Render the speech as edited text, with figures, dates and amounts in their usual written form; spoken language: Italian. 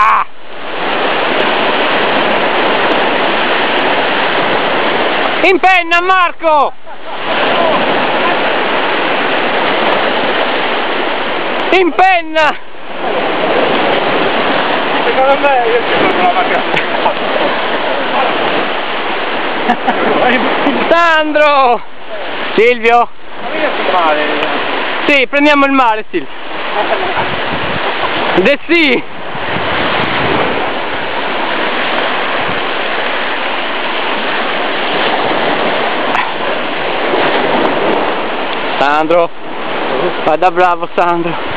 Ah! In penna Marco! In penna! Secondo me io ci sono la macchina. Sandro! Silvio? Ma io sto male. Sì, prendiamo il mare, Silvio. Sì! Sandro, vada bravo Sandro.